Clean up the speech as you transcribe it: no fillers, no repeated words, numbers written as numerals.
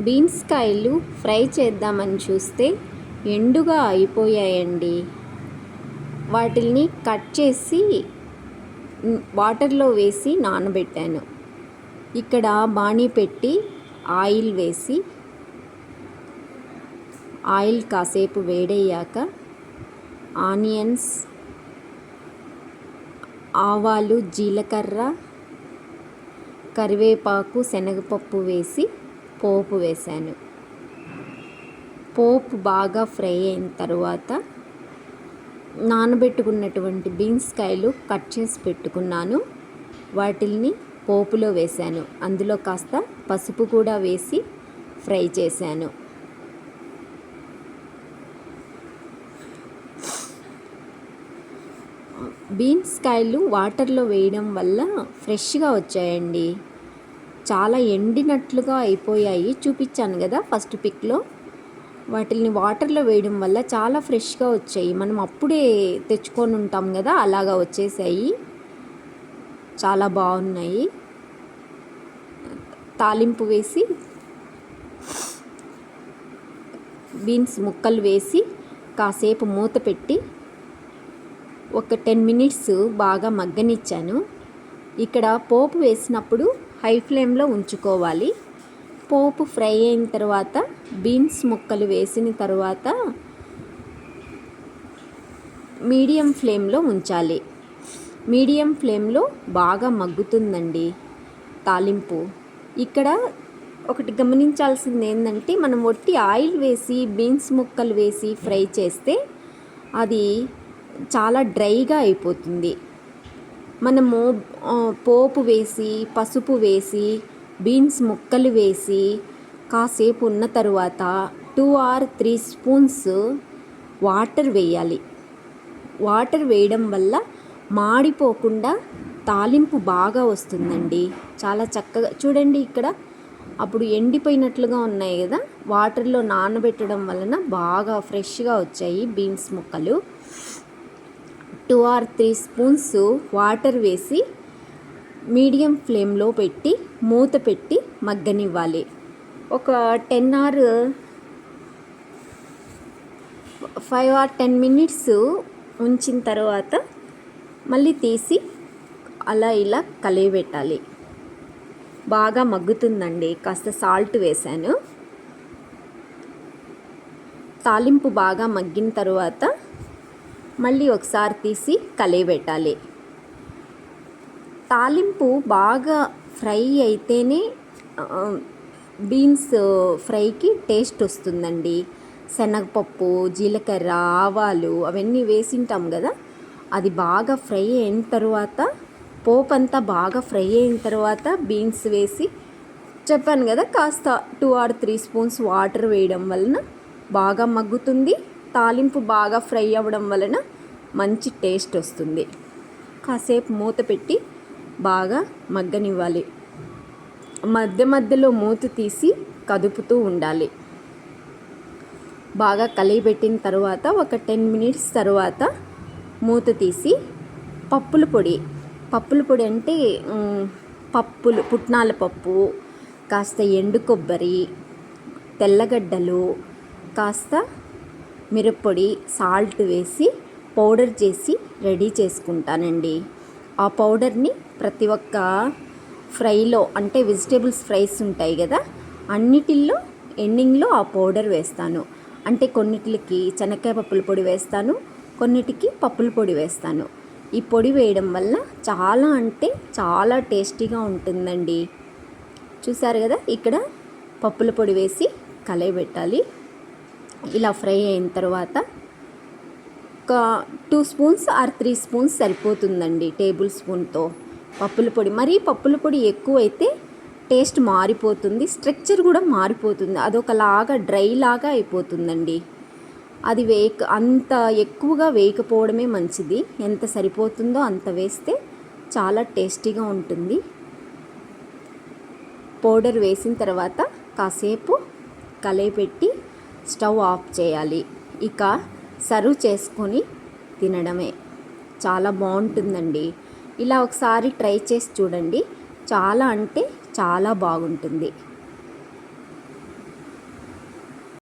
Beans కాయలు fry చేద్దామని చూస్తే ఎండుగా అయిపోయాయండి. వాటిని కట్ చేసి వాటర్లో వేసి నానబెట్టాను. ఇక్కడ బాణీ పెట్టి ఆయిల్ వేసి ఆయిల్ కాసేపు వేడయ్యాక ఆనియన్స్, ఆవాలు, జీలకర్ర, కరివేపాకు, శనగపప్పు వేసి పోపు వేశాను. పోపు బాగా ఫ్రై అయిన తర్వాత నానబెట్టుకున్నటువంటి బీన్స్ కాయలు కట్ చేసి పెట్టుకున్నాను. వాటిల్ని పోపులో వేశాను. అందులో కాస్త పసుపు కూడా వేసి ఫ్రై చేశాను. బీన్స్ కాయలు వాటర్లో వేయడం వల్ల ఫ్రెష్గా వచ్చాయండి. చాలా ఎండినట్లుగా అయిపోయాయి. చూపించాను కదా ఫస్ట్ పిక్లో. వాటిని వాటర్లో వేయడం వల్ల చాలా ఫ్రెష్గా వచ్చాయి. మనం అప్పుడే తెచ్చుకొని ఉంటాం కదా, అలాగా వచ్చేసాయి. చాలా బాగున్నాయి. తాలింపు వేసి బీన్స్ ముక్కలు వేసి కాసేపు మూత పెట్టి ఒక 10 మినిట్స్ బాగా మగ్గనిచ్చాను. ఇక్కడ పోపు వేసినప్పుడు హై ఫ్లేమ్లో ఉంచుకోవాలి. పోపు ఫ్రై అయిన తర్వాత బీన్స్ ముక్కలు వేసిన తర్వాత మీడియం ఫ్లేమ్లో ఉంచాలి. మీడియం ఫ్లేమ్లో బాగా మగ్గుతుందండి తాలింపు. ఇక్కడ ఒకటి గమనించాల్సింది ఏంటంటే, మనం ఒట్టి ఆయిల్ వేసి బీన్స్ ముక్కలు వేసి ఫ్రై చేస్తే అది చాలా డ్రైగా అయిపోతుంది. మనము పోపు వేసి పసుపు వేసి బీన్స్ ముక్కలు వేసి కాసేపు ఉన్న తర్వాత 2 or 3 స్పూన్స్ వాటర్ వేయాలి. వాటర్ వేయడం వల్ల మాడిపోకుండా తాలింపు బాగా వస్తుందండి. చాలా చక్కగా చూడండి. ఇక్కడ అప్పుడు ఎండిపోయినట్లుగా ఉన్నాయి కదా, వాటర్లో నానబెట్టడం వలన బాగా ఫ్రెష్గా వచ్చాయి బీన్స్ ముక్కలు. 2 or 3 స్పూన్స్ వాటర్ వేసి మీడియం ఫ్లేమ్లో పెట్టి మూత పెట్టి మగ్గనివ్వాలి. ఒక 5 or 10 మినిట్స్ ఉంచిన తర్వాత మళ్ళీ తీసి అలా ఇలా కలియబెట్టాలి. బాగా మగ్గుతుందండి. కాస్త సాల్ట్ వేసాను. తాలింపు బాగా మగ్గిన తర్వాత మళ్ళీ ఒకసారి తీసి కలియబెట్టాలి. తాలింపు బాగా ఫ్రై అయితేనే బీన్స్ ఫ్రైకి టేస్ట్ వస్తుందండి. శనగపప్పు, జీలకర్ర, ఆవాలు అవన్నీ వేసింటాం కదా, అది బాగా ఫ్రై అయిన తర్వాత పోపు అంతా బాగా ఫ్రై అయిన తర్వాత బీన్స్ వేసి చెప్పాను కదా, కాస్త 2 or 3 స్పూన్స్ వాటర్ వేయడం వలన బాగా మగ్గుతుంది. తాలింపు బాగా ఫ్రై అవ్వడం వలన మంచి టేస్ట్ వస్తుంది. కాసేపు మూత పెట్టి బాగా మగ్గనివ్వాలి. మధ్య మధ్యలో మూత తీసి కదుపుతూ ఉండాలి. బాగా కలియబెట్టిన తర్వాత ఒక 10 మినిట్స్ తర్వాత మూత తీసి పప్పుల పొడి అంటే పుట్నాల పప్పు, కాస్త ఎండు కొబ్బరి, తెల్లగడ్డలు, కాస్త మిరప్పొడి, సాల్ట్ వేసి పౌడర్ చేసి రెడీ చేసుకుంటానండి. ఆ పౌడర్ని ప్రతి ఒక్క ఫ్రైలో, అంటే వెజిటేబుల్స్ ఫ్రైస్ ఉంటాయి కదా, అన్నిటిల్లో ఎండింగ్లో ఆ పౌడర్ వేస్తాను. అంటే కొన్నిటికి శనక్కాయ పప్పుల పొడి వేస్తాను, కొన్నిటికి పప్పుల పొడి వేస్తాను. ఈ పొడి వేయడం వల్ల చాలా అంటే చాలా టేస్టీగా ఉంటుందండి. చూసారు కదా, ఇక్కడ పప్పుల పొడి వేసి కలయబెట్టాలి. ఇలా ఫ్రై అయిన తర్వాత ఒక 2 స్పూన్స్ or 3 స్పూన్స్ సరిపోతుందండి టేబుల్ స్పూన్తో పప్పుల పొడి. మరీ పప్పుల పొడి ఎక్కువైతే టేస్ట్ మారిపోతుంది, స్ట్రక్చర్ కూడా మారిపోతుంది. అదొకలాగా డ్రై లాగా అయిపోతుందండి. అది అంత ఎక్కువగా వేయకపోవడమే మంచిది. ఎంత సరిపోతుందో అంత వేస్తే చాలా టేస్టీగా ఉంటుంది. పౌడర్ వేసిన తర్వాత కాసేపు కలయపెట్టి స్టవ్ ఆఫ్ చేయాలి. ఇక సర్వ్ చేసుకొని తినడమే. చాలా బాగుంటుందండి. ఇలా ఒకసారి ట్రై చేసి చూడండి. చాలా అంటే చాలా బాగుంటుంది.